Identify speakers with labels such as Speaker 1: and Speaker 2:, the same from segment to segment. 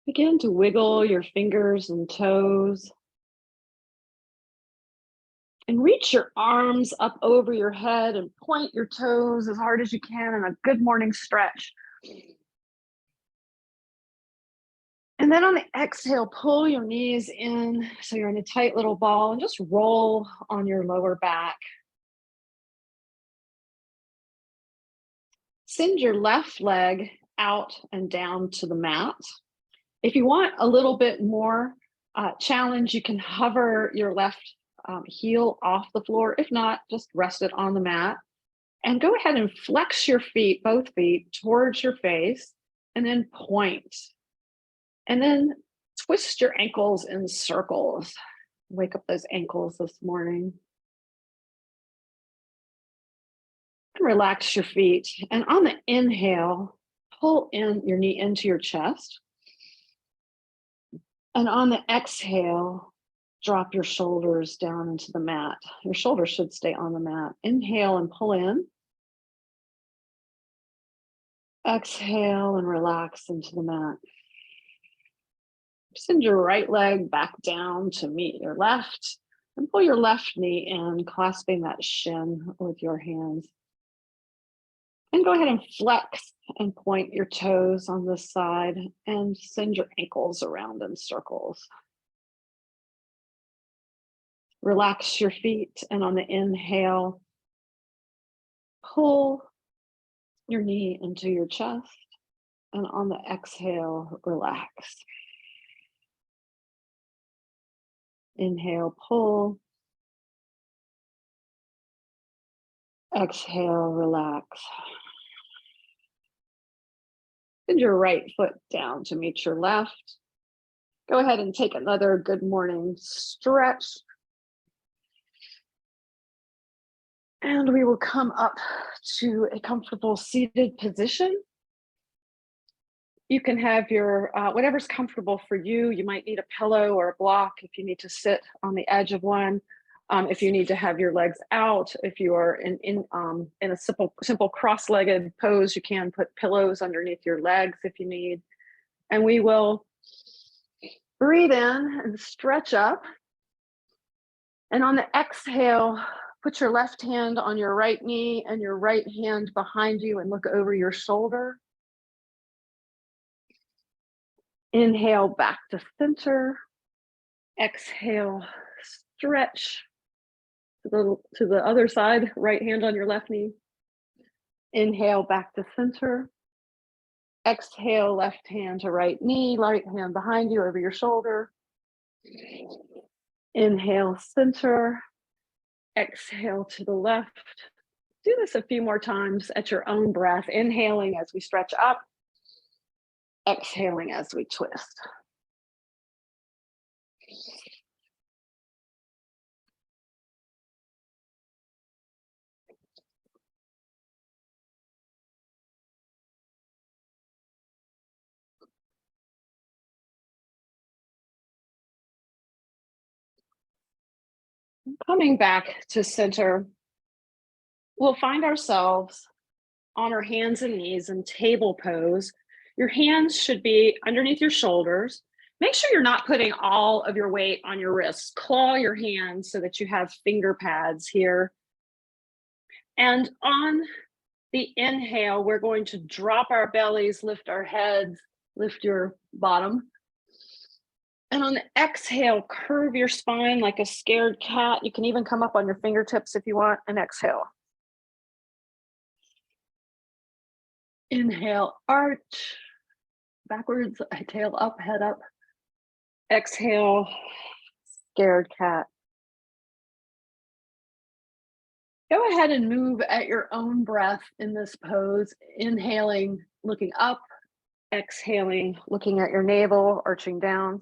Speaker 1: Begin to wiggle your fingers and toes. And reach your arms up over your head and point your toes as hard as you can in a good morning stretch. And then on the exhale, pull your knees in so you're in a tight little ball and just roll on your lower back. Send your left leg out and down to the mat. If you want a little bit more challenge, you can hover your left heel off the floor. If not, just rest it on the mat. And go ahead and flex your feet, both feet, towards your face, and then point. And then twist your ankles in circles. Wake up those ankles this morning. Relax your feet. And on the inhale, pull in your knee into your chest. And on the exhale, drop your shoulders down into the mat. Your shoulders should stay on the mat. Inhale and pull in. Exhale and relax into the mat. Send your right leg back down to meet your left and pull your left knee in, clasping that shin with your hands. And go ahead and flex and point your toes on this side and send your ankles around in circles. Relax your feet, and on the inhale, pull your knee into your chest, and on the exhale, relax. Inhale, pull. Exhale, relax. Send your right foot down to meet your left. Go ahead and take another good morning stretch. And we will come up to a comfortable seated position. You can have your, whatever's comfortable for you. You might need a pillow or a block if you need to sit on the edge of one. If you need to have your legs out, if you are in a simple cross-legged pose, you can put pillows underneath your legs if you need. And we will breathe in and stretch up. And on the exhale, put your left hand on your right knee and your right hand behind you and look over your shoulder. Inhale back to center. Exhale, stretch to the other side, right hand on your left knee. Inhale back to center. Exhale, left hand to right knee, right hand behind you over your shoulder. Inhale, center. Exhale to the left. Do this a few more times at your own breath, inhaling as we stretch up, exhaling as we twist. Coming back to center, we'll find ourselves on our hands and knees in table pose. Your hands should be underneath your shoulders. Make sure you're not putting all of your weight on your wrists. Claw your hands so that you have finger pads here. And on the inhale, we're going to drop our bellies, lift our heads, lift your bottom. And on the exhale, curve your spine like a scared cat. You can even come up on your fingertips if you want, and exhale. Inhale, arch, backwards, tail up, head up. Exhale, scared cat. Go ahead and move at your own breath in this pose. Inhaling, looking up. Exhaling, looking at your navel, arching down.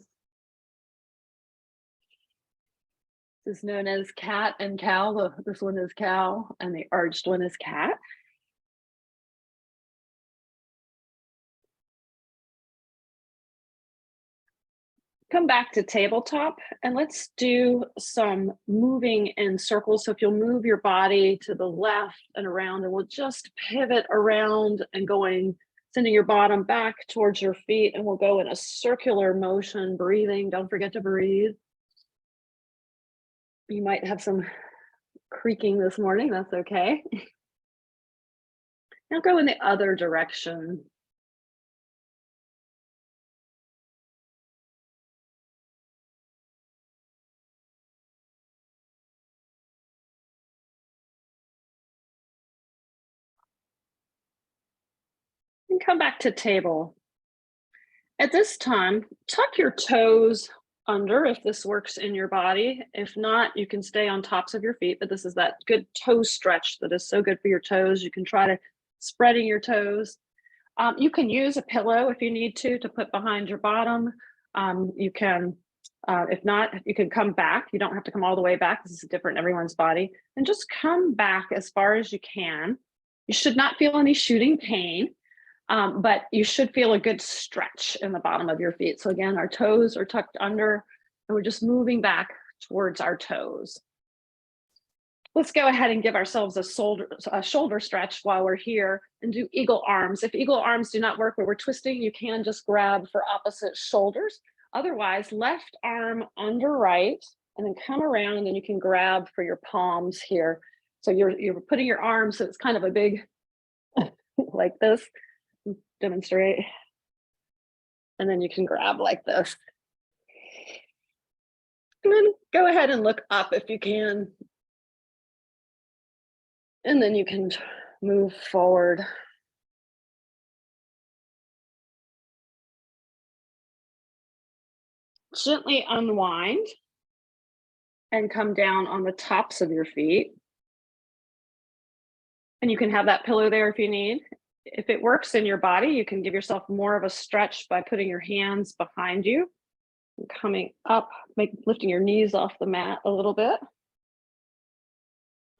Speaker 1: This is known as cat and cow. This one is cow, and the arched one is cat. Come back to tabletop, and let's do some moving in circles. So if you'll move your body to the left and around, and we'll just pivot around and going Sending your bottom back towards your feet, and we'll go in a circular motion, breathing. Don't forget to breathe. You might have some creaking this morning, that's okay. Now go in the other direction. And come back to table. At this time, tuck your toes under if this works in your body. If not, you can stay on tops of your feet, but this is that good toe stretch that is so good for your toes. You can try to spreading your toes. You can use a pillow if you need to put behind your bottom. You can, if not, you can come back. You don't have to come all the way back. This is different in everyone's body. And just come back as far as you can. You should not feel any shooting pain. But you should feel a good stretch in the bottom of your feet. So again, our toes are tucked under and we're just moving back towards our toes. Let's go ahead and give ourselves a shoulder stretch while we're here and do eagle arms. If eagle arms do not work where we're twisting, you can just grab for opposite shoulders. Otherwise, left arm under right and then come around and you can grab for your palms here. So you're putting your arms, so it's kind of a big, like this. Demonstrate. And then you can grab like this. And then go ahead and look up if you can. And then you can move forward. Gently unwind and come down on the tops of your feet. And you can have that pillow there if you need. If it works in your body, you can give yourself more of a stretch by putting your hands behind you and coming up, lifting your knees off the mat a little bit.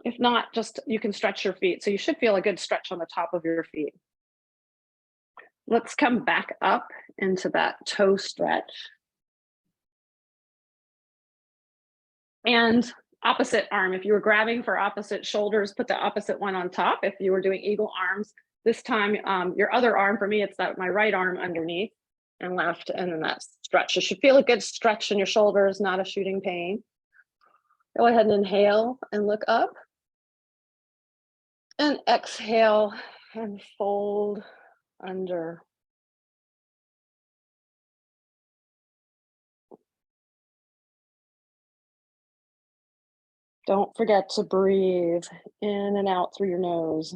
Speaker 1: If not, just you can stretch your feet. So you should feel a good stretch on the top of your feet. Let's come back up into that toe stretch. And opposite arm, if you were grabbing for opposite shoulders, put the opposite one on top. If you were doing eagle arms, this time your other arm, for me, it's that my right arm underneath and left, and then that stretch. You should feel a good stretch in your shoulders, not a shooting pain. Go ahead and inhale and look up. And exhale and fold under. Don't forget to breathe in and out through your nose.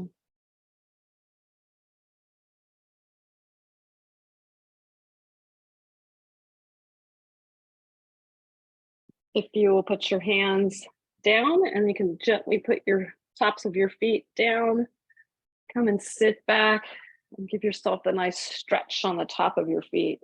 Speaker 1: If you will put your hands down and you can gently put your tops of your feet down, come and sit back and give yourself a nice stretch on the top of your feet.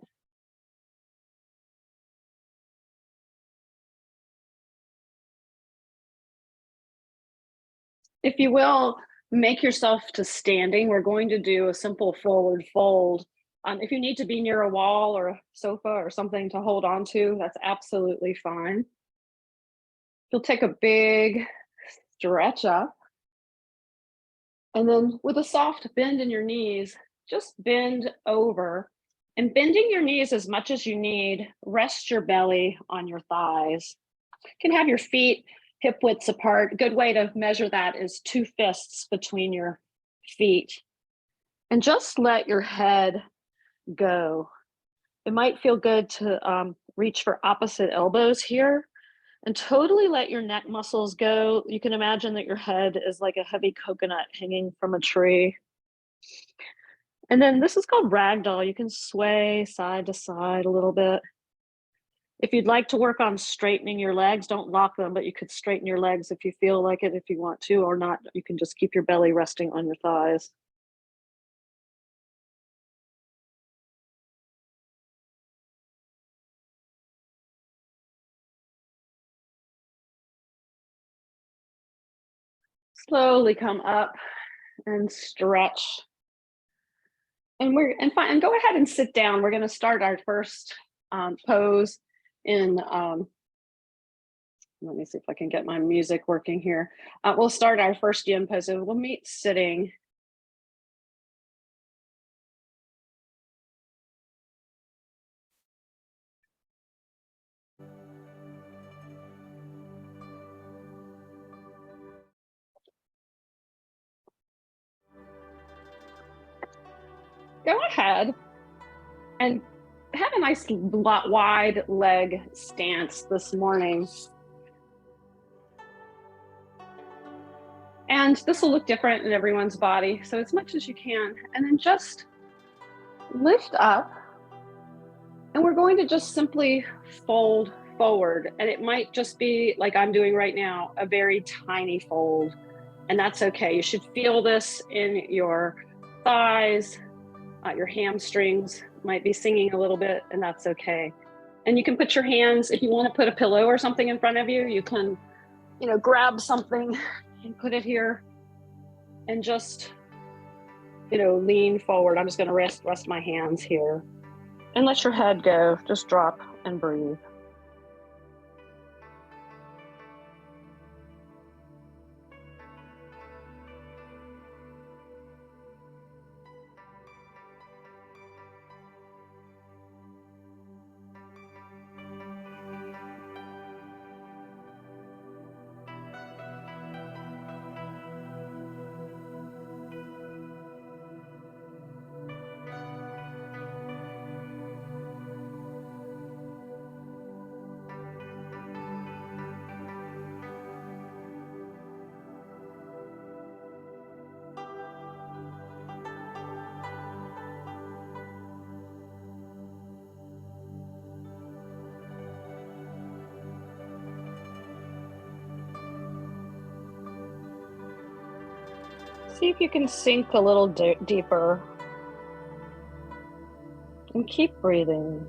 Speaker 1: If you will, make yourself to standing. We're going to do a simple forward fold. If you need to be near a wall or a sofa or something to hold on to, that's absolutely fine. You'll take a big stretch up. And then with a soft bend in your knees, just bend over. And bending your knees as much as you need, rest your belly on your thighs. You can have your feet hip widths apart. A good way to measure that is 2 fists between your feet. And just let your head go. It might feel good to reach for opposite elbows here and totally let your neck muscles go. You can imagine that your head is like a heavy coconut hanging from a tree. And then this is called ragdoll. You can sway side to side a little bit. If you'd like to work on straightening your legs, don't lock them, but you could straighten your legs if you feel like it, if you want to, or not. You can just keep your belly resting on your thighs. Slowly come up and stretch. And go ahead and sit down. We're going to start our first pose in, let me see if I can get my music working here. We'll start our first yin pose. We'll meet sitting. go ahead and have a nice wide leg stance this morning. And this will look different in everyone's body, so as much as you can. And then just lift up, and we're going to just simply fold forward. And it might just be like I'm doing right now, a very tiny fold, and that's okay. You should feel this in your thighs, your hamstrings might be singing a little bit, and that's okay. And you can put your hands, if you want to put a pillow or something in front of you, you can, grab something and put it here and just, lean forward. I'm just going to rest my hands here and let your head go. Just drop and breathe. See if you can sink a little deeper and keep breathing.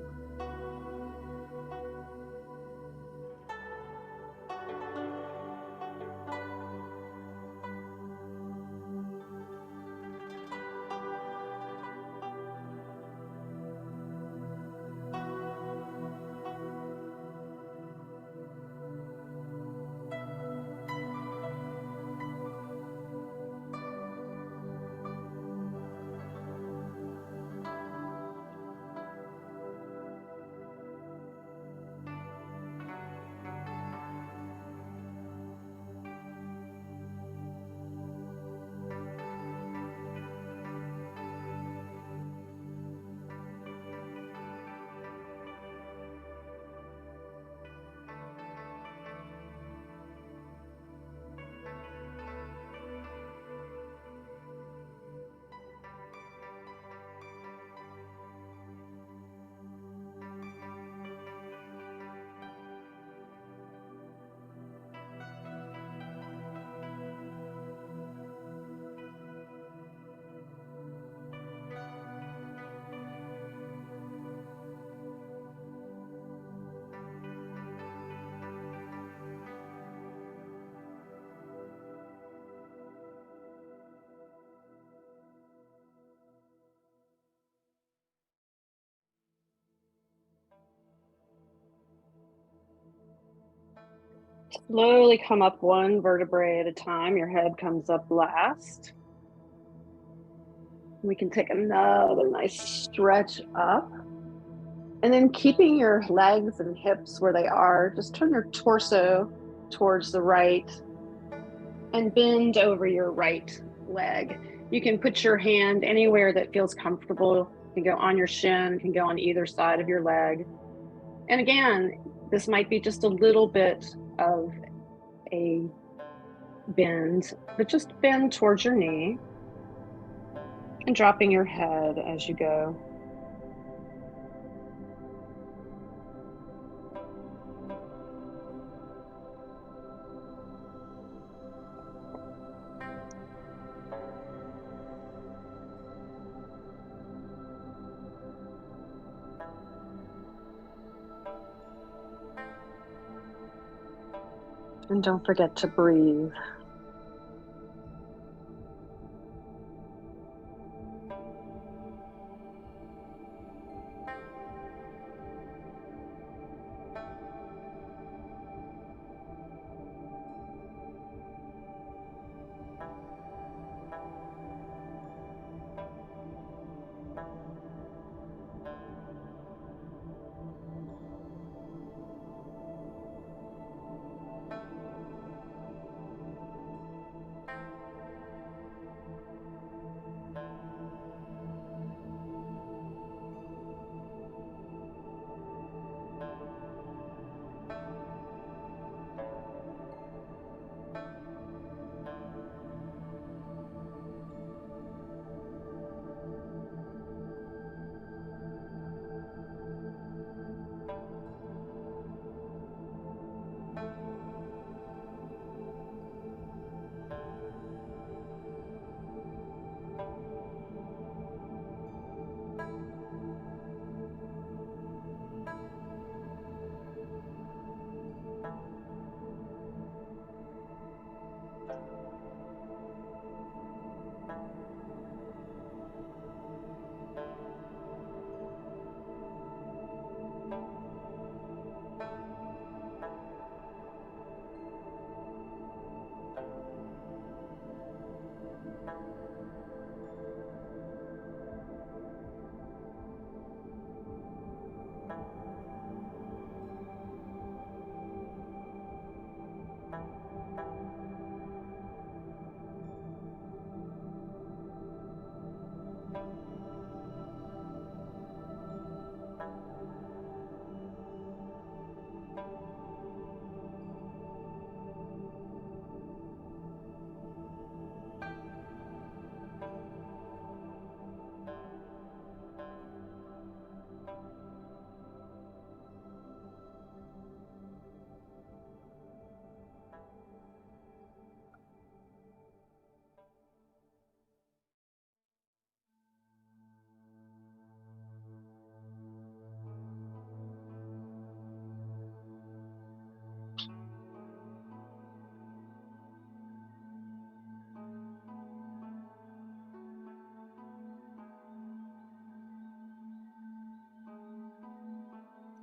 Speaker 1: Slowly come up one vertebrae at a time. Your head comes up last. We can take another nice stretch up. And then keeping your legs and hips where they are, just turn your torso towards the right and bend over your right leg. You can put your hand anywhere that feels comfortable. You can go on your shin, you can go on either side of your leg. And again, this might be just a little bit of a bend, but just bend towards your knee and dropping your head as you go. And don't forget to breathe.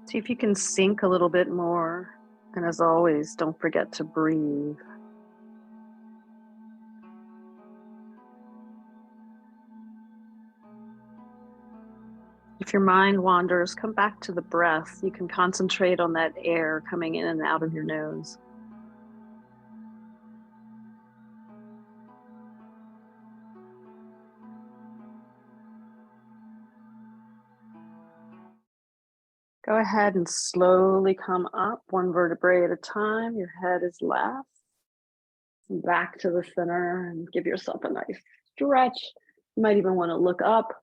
Speaker 1: See if you can sink a little bit more. And as always, don't forget to breathe. If your mind wanders, come back to the breath. You can concentrate on that air coming in and out of your nose. Go ahead and slowly come up one vertebrae at a time. Your head is left. Back to the center and give yourself a nice stretch. You might even want to look up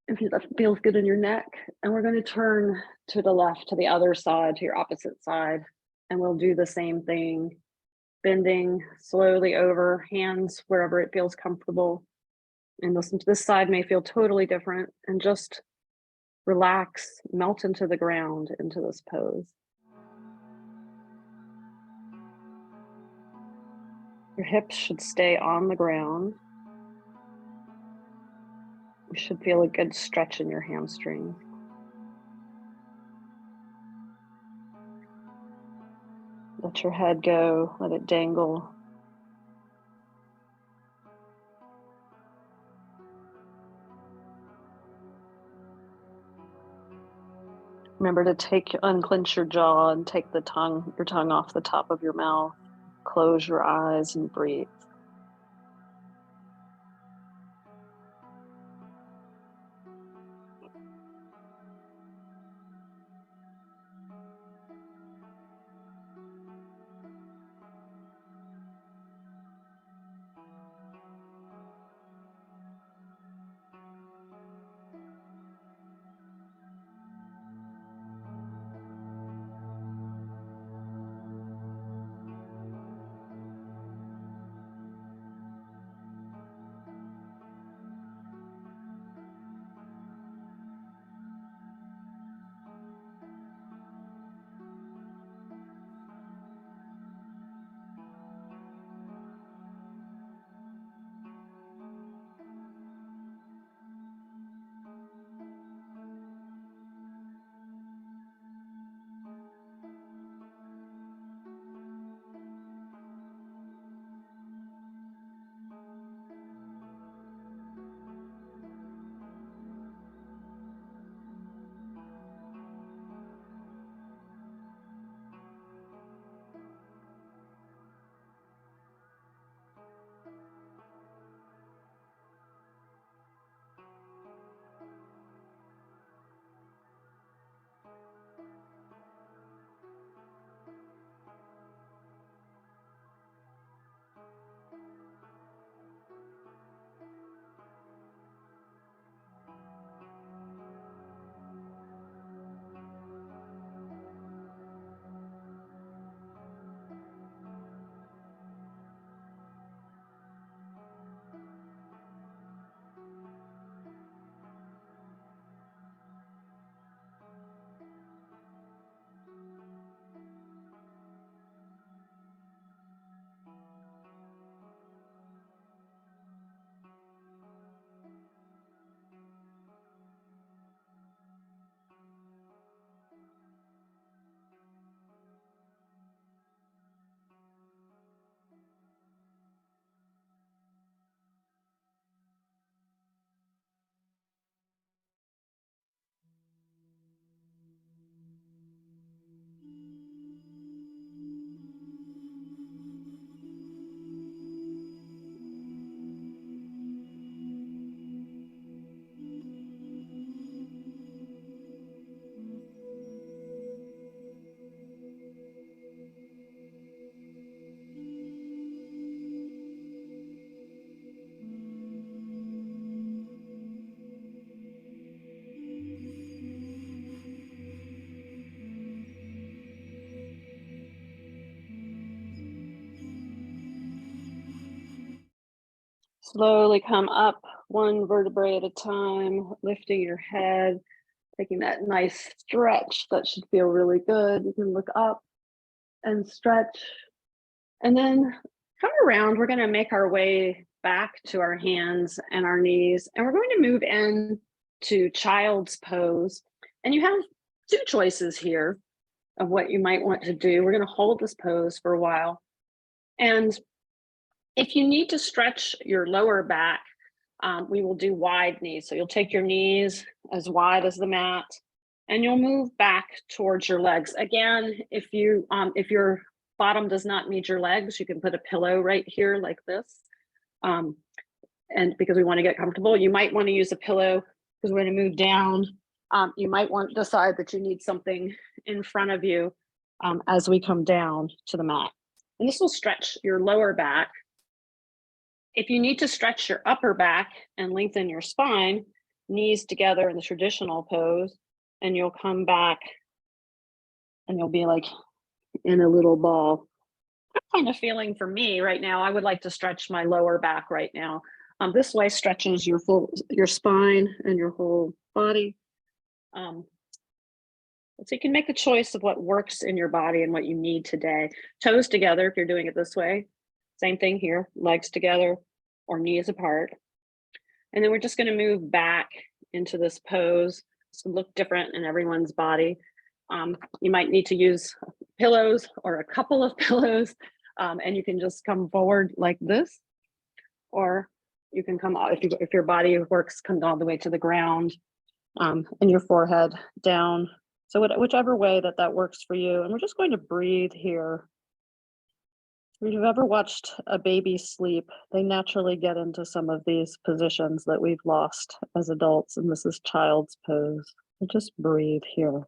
Speaker 1: if that feels good in your neck. And we're going to turn to the left, to the other side, to your opposite side. And we'll do the same thing, bending slowly over, hands wherever it feels comfortable. And this side may feel totally different, and just relax, melt into the ground, into this pose. Your hips should stay on the ground. You should feel a good stretch in your hamstrings. Let your head go, let it dangle. Remember to unclench your jaw and take your tongue off the top of your mouth. Close your eyes and breathe. Slowly come up one vertebrae at a time, lifting your head, taking that nice stretch. That should feel really good. You can look up and stretch. And then come around. We're going to make our way back to our hands and our knees. And we're going to move in to child's pose. And you have two choices here of what you might want to do. We're going to hold this pose for a while. And if you need to stretch your lower back, we will do wide knees. So you'll take your knees as wide as the mat and you'll move back towards your legs. Again, if your bottom does not meet your legs, you can put a pillow right here like this. And because we want to get comfortable, you might want to use a pillow because we're going to move down. You might want to decide that you need something in front of you as we come down to the mat. And this will stretch your lower back. If you need to stretch your upper back and lengthen your spine, knees together in the traditional pose, and you'll come back and you'll be like in a little ball. That kind of feeling for me right now, I would like to stretch my lower back right now. This way stretches your spine and your whole body. So you can make a choice of what works in your body and what you need today. Toes together if you're doing it this way. Same thing here, legs together or knees apart. And then we're just going to move back into this pose. It's going to look different in everyone's body. You might need to use pillows or a couple of pillows, and you can just come forward like this, or you can come if your body works, come all the way to the ground, and your forehead down. So whichever way that works for you. And we're just going to breathe here. If you've ever watched a baby sleep, they naturally get into some of these positions that we've lost as adults, and this is child's pose. So just breathe here.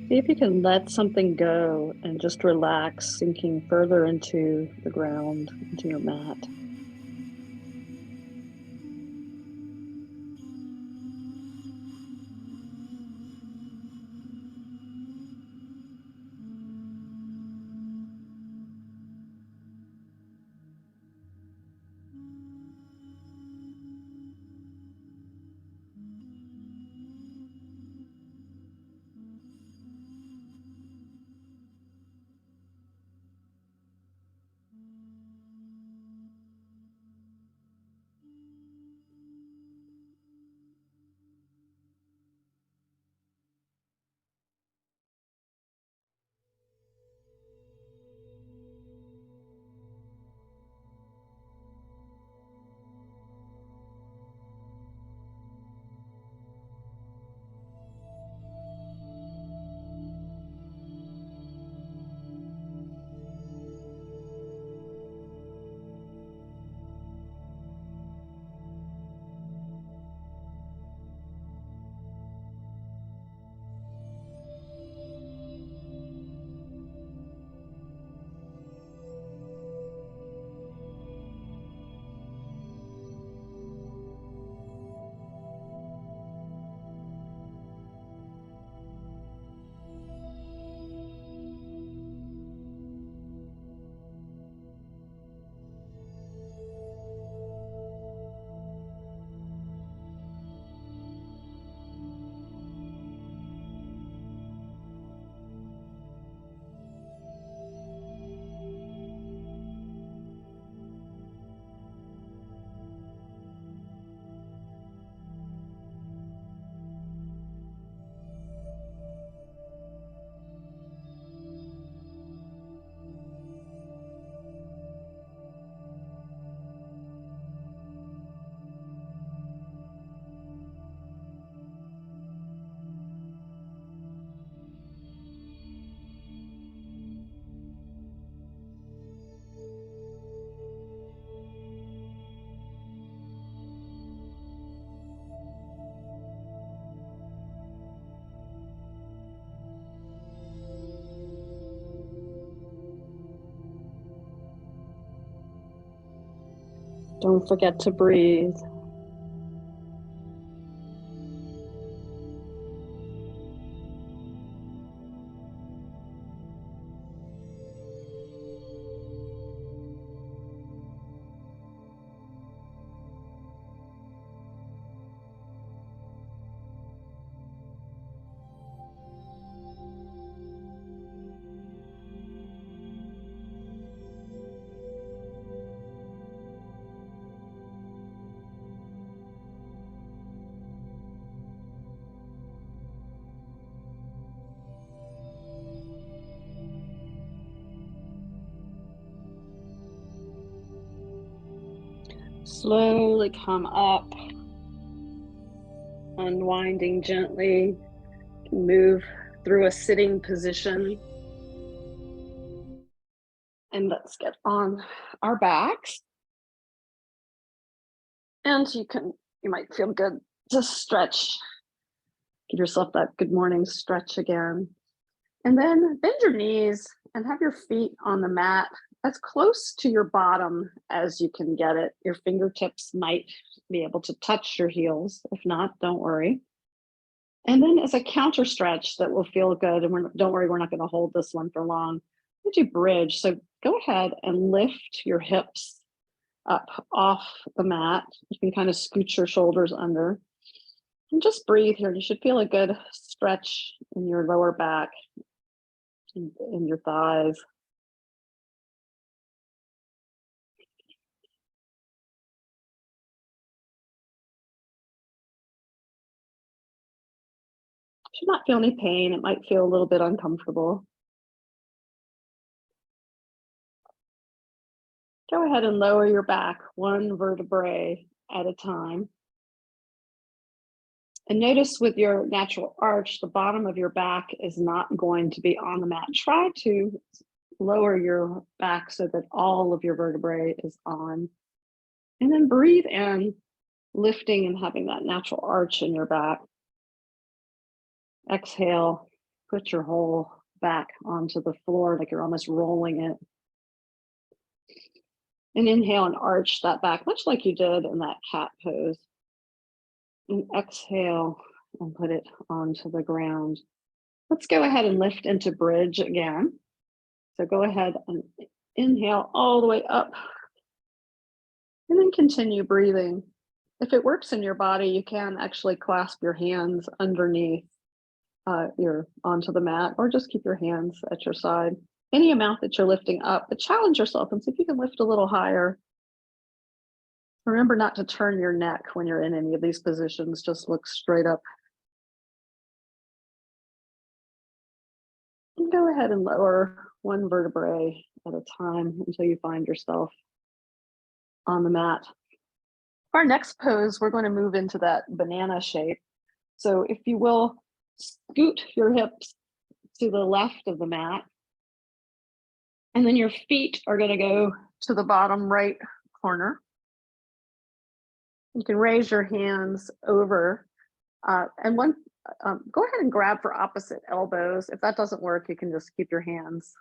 Speaker 1: See if you can let something go and just relax, sinking further into the ground, into your mat. Don't forget to breathe. Slowly come up, unwinding gently, move through a sitting position. And let's get on our backs. And you might feel good to stretch. Give yourself that good morning stretch again. And then bend your knees and have your feet on the mat as close to your bottom as you can get it. Your fingertips might be able to touch your heels. If not, don't worry. And then as a counter stretch that will feel good, and don't worry, we're not going to hold this one for long. We do bridge. So go ahead and lift your hips up off the mat. You can kind of scoot your shoulders under. And just breathe here. You should feel a good stretch in your lower back, in your thighs. Should not feel any pain. It might feel a little bit uncomfortable. Go ahead and lower your back one vertebrae at a time. And notice with your natural arch, the bottom of your back is not going to be on the mat. Try to lower your back so that all of your vertebrae is on. And then breathe in, lifting and having that natural arch in your back. Exhale, put your whole back onto the floor like you're almost rolling it. And inhale and arch that back, much like you did in that cat pose. And exhale and put it onto the ground. Let's go ahead and lift into bridge again. So go ahead and inhale all the way up. And then continue breathing. If it works in your body, you can actually clasp your hands underneath onto the mat, or just keep your hands at your side. Any amount that you're lifting up, but challenge yourself and see if you can lift a little higher. Remember not to turn your neck when you're in any of these positions, just look straight up. And go ahead and lower one vertebrae at a time until you find yourself on the mat. Our next pose, we're going to move into that banana shape. So if you will, scoot your hips to the left of the mat. And then your feet are going to go to the bottom right corner. You can raise your hands over and go ahead and grab for opposite elbows. If that doesn't work, you can just keep your hands,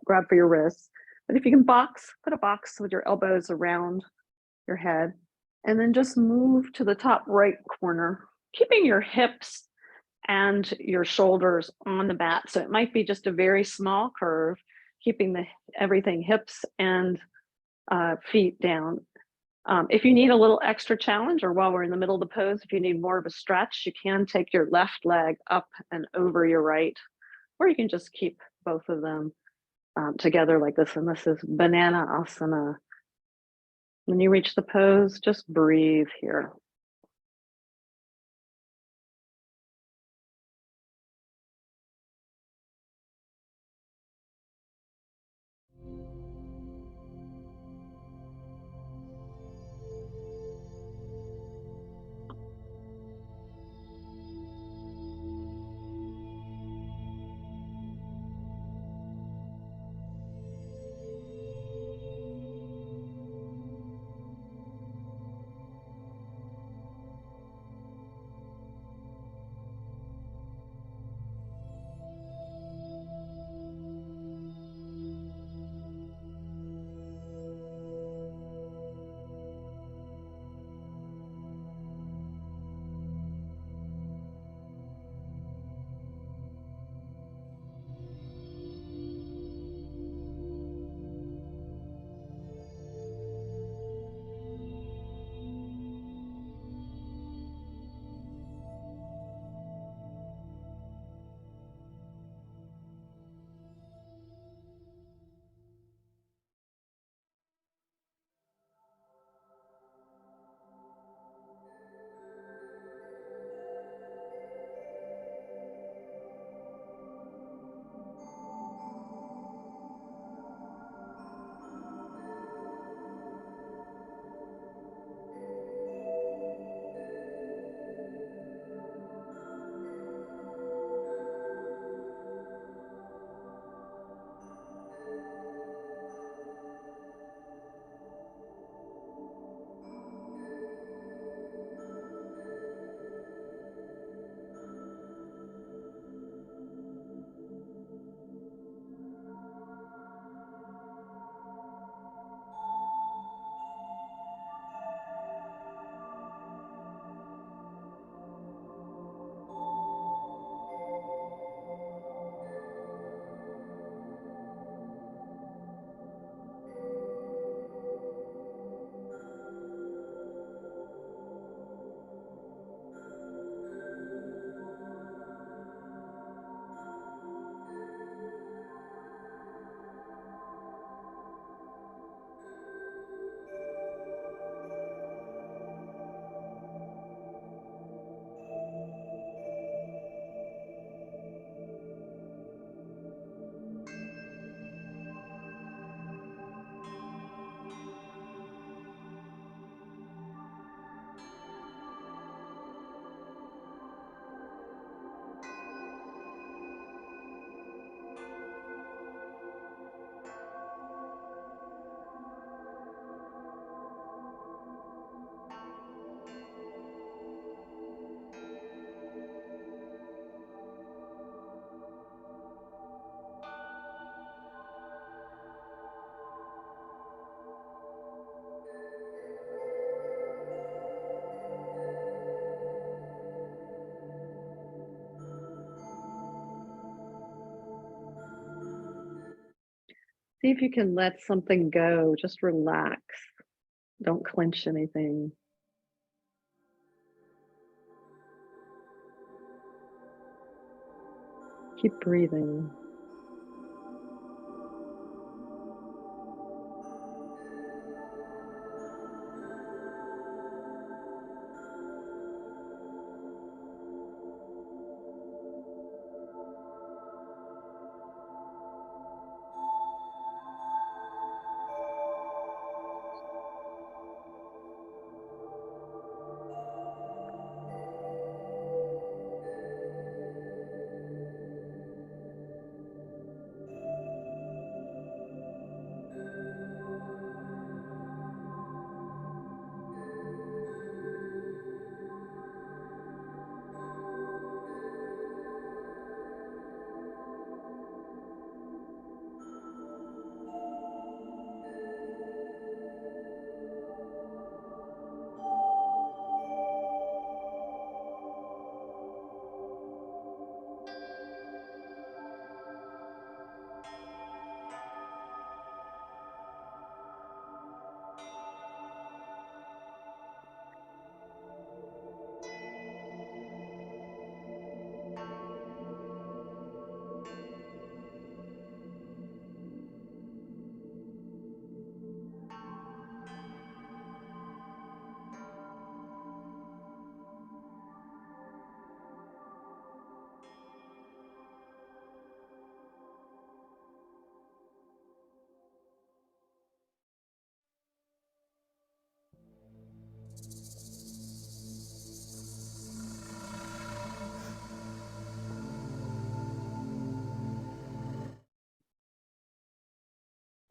Speaker 1: grab for your wrists. But if you can put a box with your elbows around your head, and then just move to the top right corner, keeping your hips and your shoulders on the mat. So it might be just a very small curve, keeping everything hips and feet down. If you need a little extra challenge, or while we're in the middle of the pose, if you need more of a stretch, you can take your left leg up and over your right, or you can just keep both of them together like this. And this is Banana Asana. When you reach the pose, just breathe here. See if you can let something go. Just relax. Don't clench anything. Keep breathing.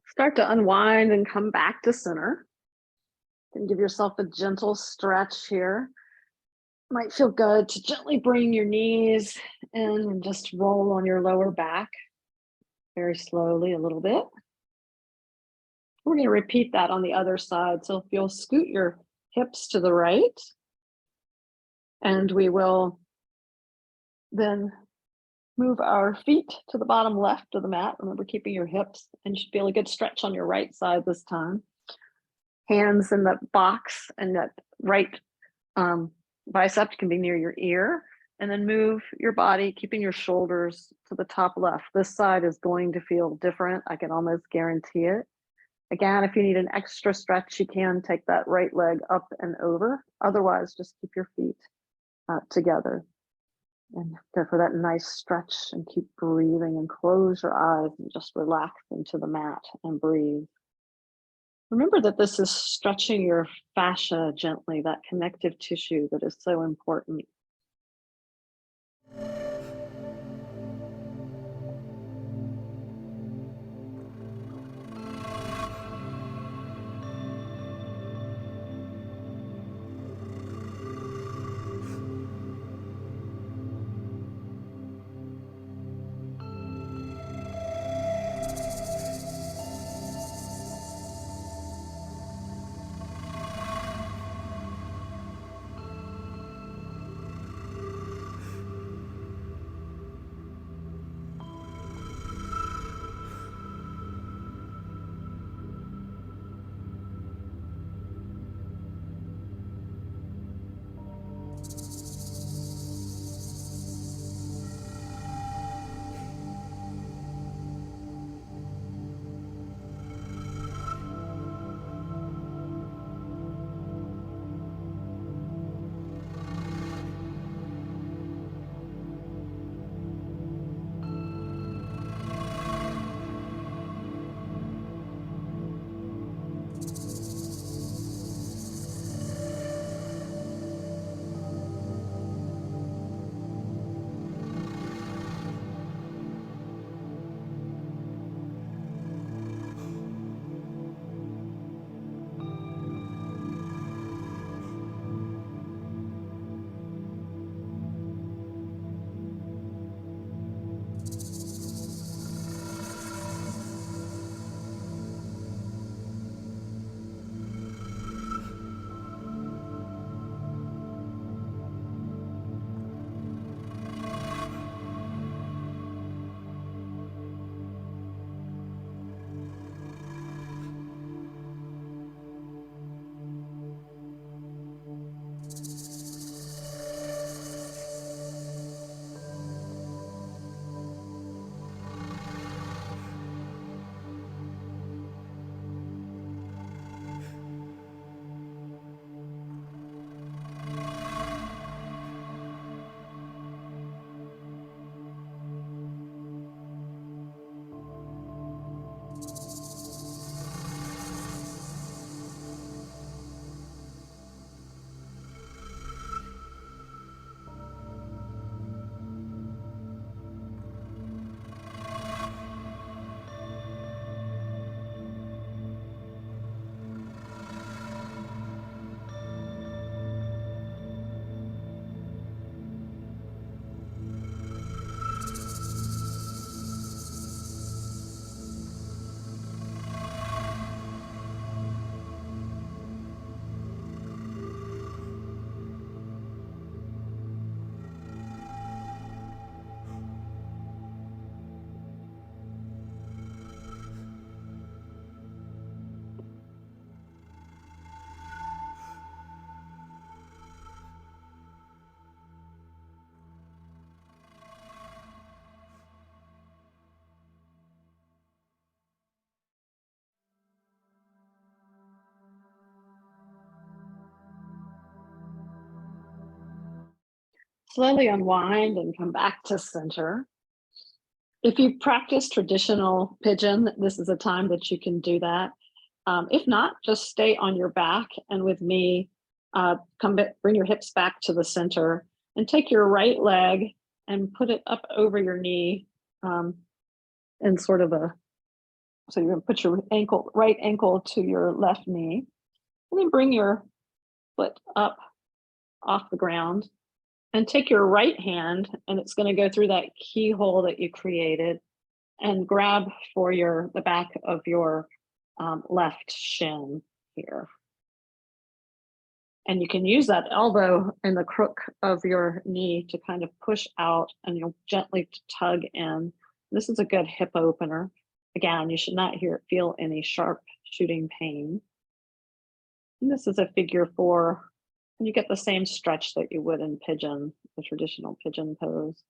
Speaker 1: Start to unwind and come back to center. And give yourself a gentle stretch here. Might feel good to gently bring your knees in and just roll on your lower back very slowly a little bit. We're going to repeat that on the other side. So if you'll scoot your hips to the right, and we will then move our feet to the bottom left of the mat. Remember, keeping your hips, and you should feel a good stretch on your right side this time. Hands in the box, and that right bicep can be near your ear, and then move your body, keeping your shoulders to the top left. This side is going to feel different. I can almost guarantee it. Again, if you need an extra stretch, you can take that right leg up and over. Otherwise, just keep your feet together and go for that nice stretch and keep breathing, and close your eyes and just relax into the mat and breathe. Remember that this is stretching your fascia gently, that connective tissue that is so important. Slowly unwind and come back to center. If you practice traditional pigeon, this is a time that you can do that. If not, just stay on your back and with me, bring your hips back to the center and take your right leg and put it up over your knee in sort of so you're gonna put your right ankle to your left knee, and then bring your foot up off the ground and take your right hand, and it's gonna go through that keyhole that you created and grab for the back of your left shin here. And you can use that elbow and the crook of your knee to kind of push out, and you'll gently tug in. This is a good hip opener. Again, you should not feel any sharp shooting pain. And this is a figure 4, and you get the same stretch that you would in pigeon, the traditional pigeon pose,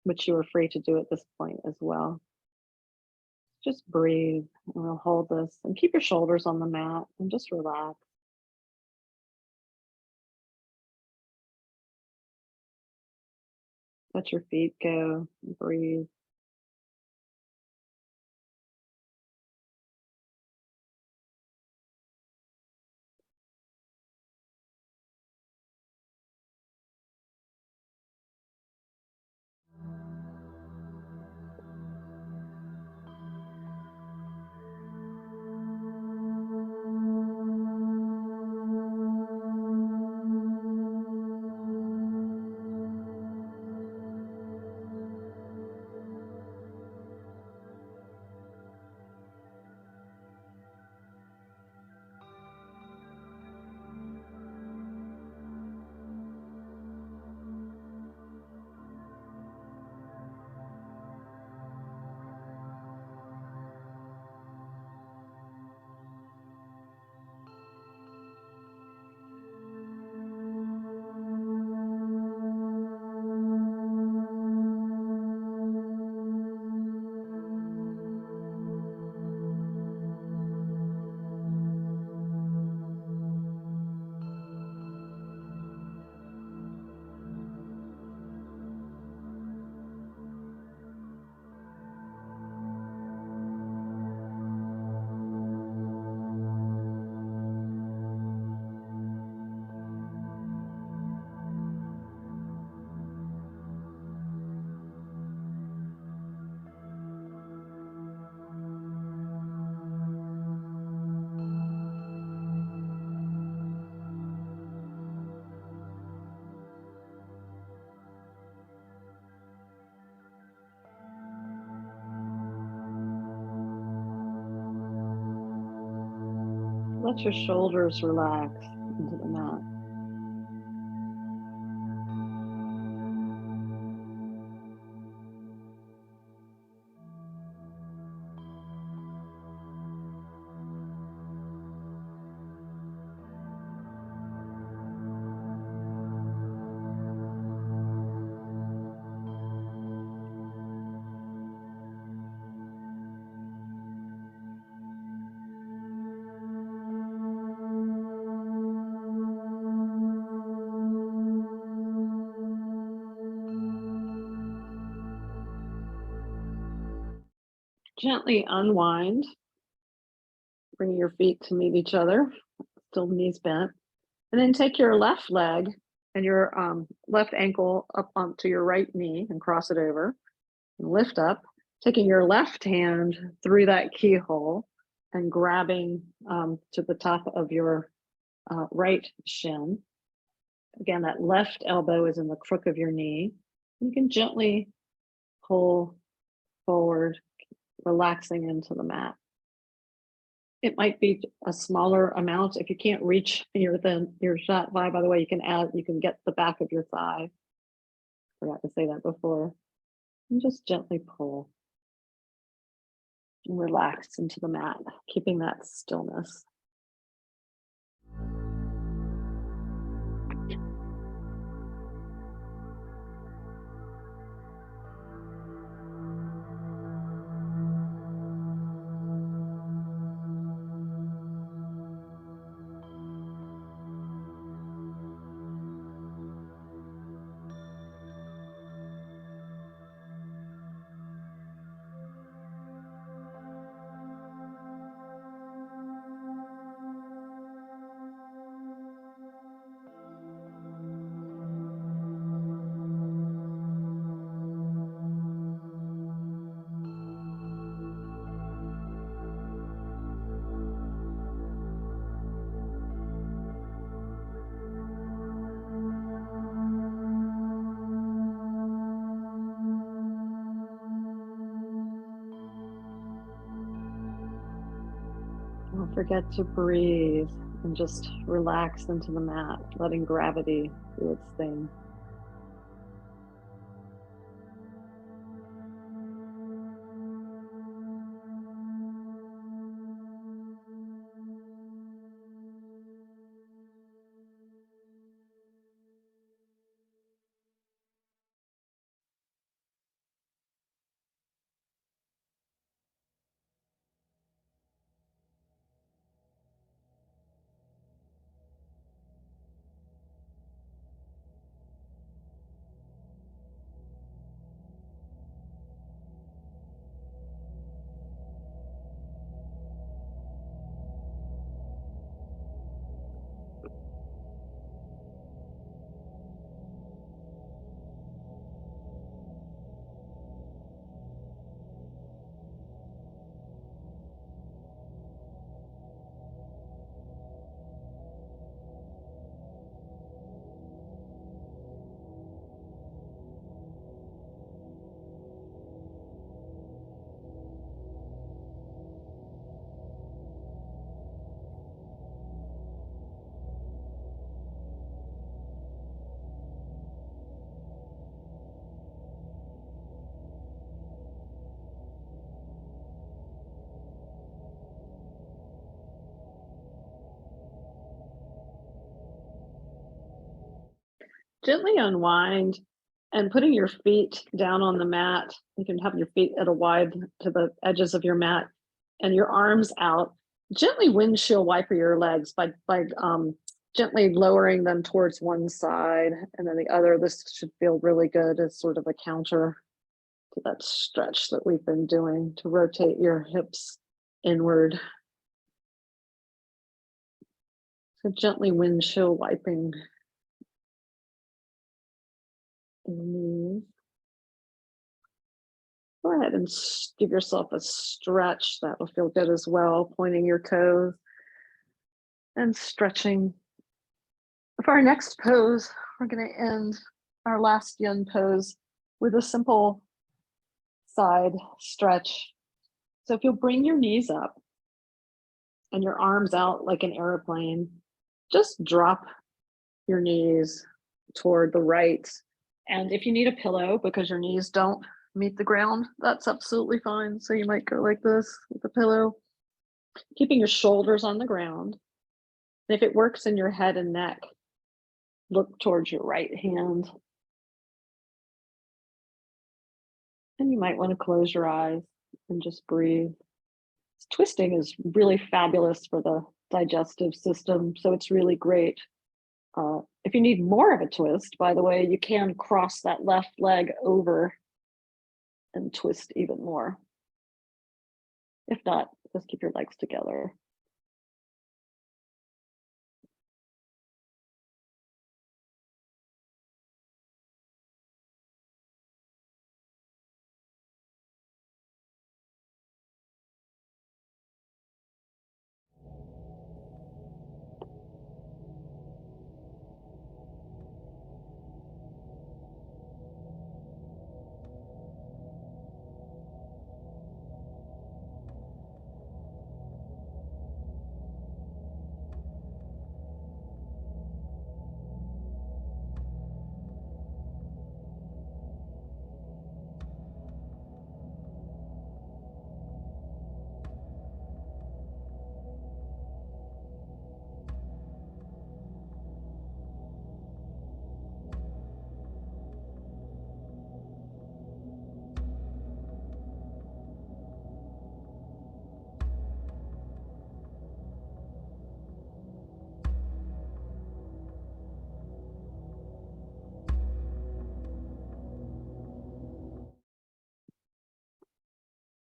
Speaker 1: which you are free to do at this point as well. Just breathe, and we'll hold this and keep your shoulders on the mat and just relax. Let your feet go, breathe. Let your shoulders relax into the mat. Gently unwind, bring your feet to meet each other, still knees bent, and then take your left leg and your left ankle up onto your right knee and cross it over and lift up, taking your left hand through that keyhole and grabbing to the top of your right shin. Again, that left elbow is in the crook of your knee. You can gently pull forward, relaxing into the mat. It might be a smaller amount. If you can't reach your shot thigh, by the way, you can get the back of your thigh. Forgot to say that before. And just gently pull and relax into the mat, keeping that stillness. Don't forget to breathe and just relax into the mat, letting gravity do its thing. Gently unwind and putting your feet down on the mat. You can have your feet at a wide to the edges of your mat and your arms out. Gently windshield wiper your legs by gently lowering them towards one side and then the other. This should feel really good as sort of a counter to that stretch that we've been doing to rotate your hips inward. So gently windshield wiping the knees. Go ahead and give yourself a stretch. That will feel good as well. Pointing your toes and stretching. For our next pose, we're going to end our last yin pose with a simple side stretch. So if you'll bring your knees up and your arms out like an airplane, just drop your knees toward the right. And if you need a pillow because your knees don't meet the ground, that's absolutely fine. So you might go like this with a pillow, keeping your shoulders on the ground. And if it works in your head and neck, look towards your right hand. And you might want to close your eyes and just breathe. Twisting is really fabulous for the digestive system, so it's really great. If you need more of a twist, by the way, you can cross that left leg over and twist even more. If not, just keep your legs together.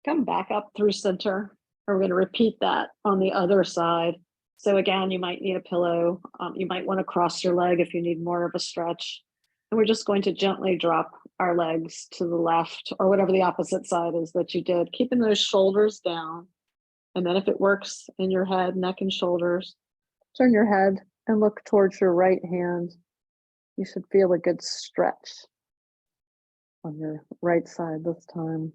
Speaker 1: Come back up through center. We're going to repeat that on the other side. So again, you might need a pillow. You might want to cross your leg if you need more of a stretch. And we're just going to gently drop our legs to the left or whatever the opposite side is that you did, keeping those shoulders down. And then if it works in your head, neck and shoulders, turn your head and look towards your right hand. You should feel a good stretch on your right side this time.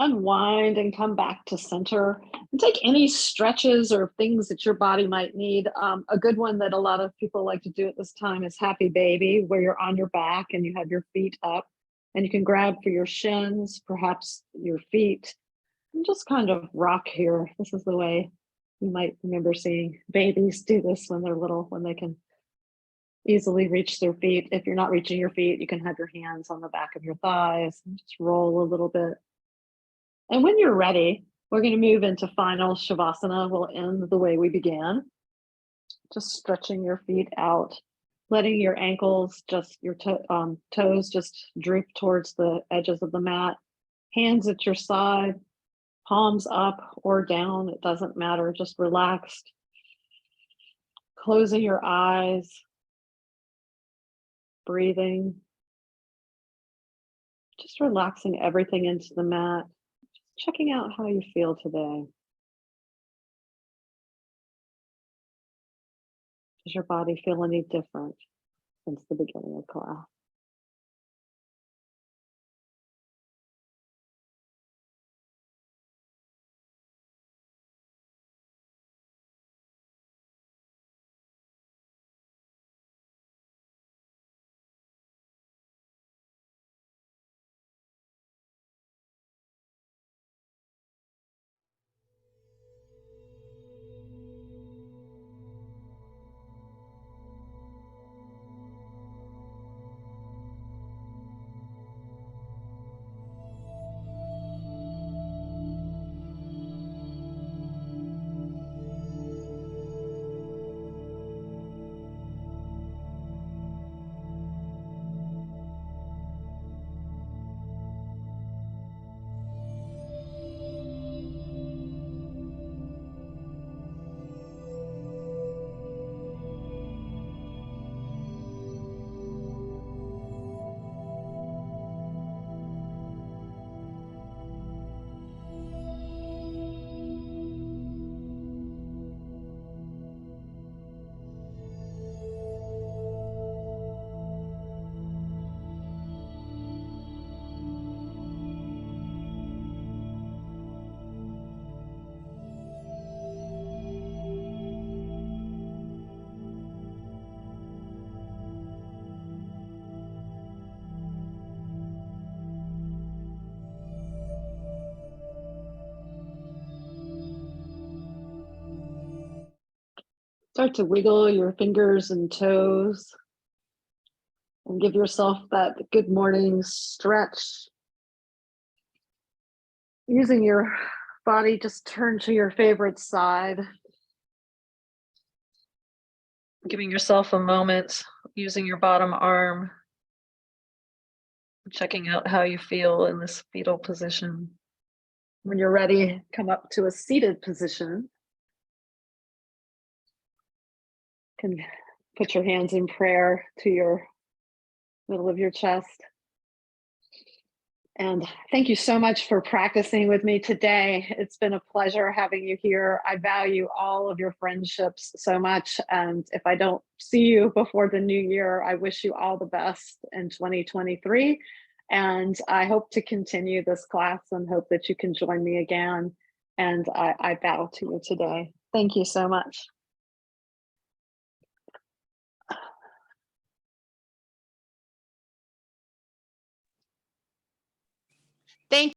Speaker 1: unwind and come back to center and take any stretches or things that your body might need. A good one that a lot of people like to do at this time is Happy Baby, where you're on your back and you have your feet up and you can grab for your shins, perhaps your feet, and just kind of rock here. This is the way you might remember seeing babies do this when they're little, when they can easily reach their feet. If you're not reaching your feet, you can have your hands on the back of your thighs and just roll a little bit. And when you're ready, we're going to move into final Shavasana. We'll end the way we began, just stretching your feet out, letting your ankles, just your toes just droop towards the edges of the mat, hands at your side, palms up or down, it doesn't matter, just relaxed. Closing your eyes, breathing, just relaxing everything into the mat, checking out how you feel today. Does your body feel any different since the beginning of class? Start to wiggle your fingers and toes and give yourself that good morning stretch. Using your body, just turn to your favorite side. Giving yourself a moment, using your bottom arm, checking out how you feel in this fetal position. When you're ready, come up to a seated position. You can put your hands in prayer to your middle of your chest. And thank you so much for practicing with me today. It's been a pleasure having you here. I value all of your friendships so much. And if I don't see you before the new year, I wish you all the best in 2023. And I hope to continue this class and hope that you can join me again. And I bow to you today. Thank you so much.
Speaker 2: Thank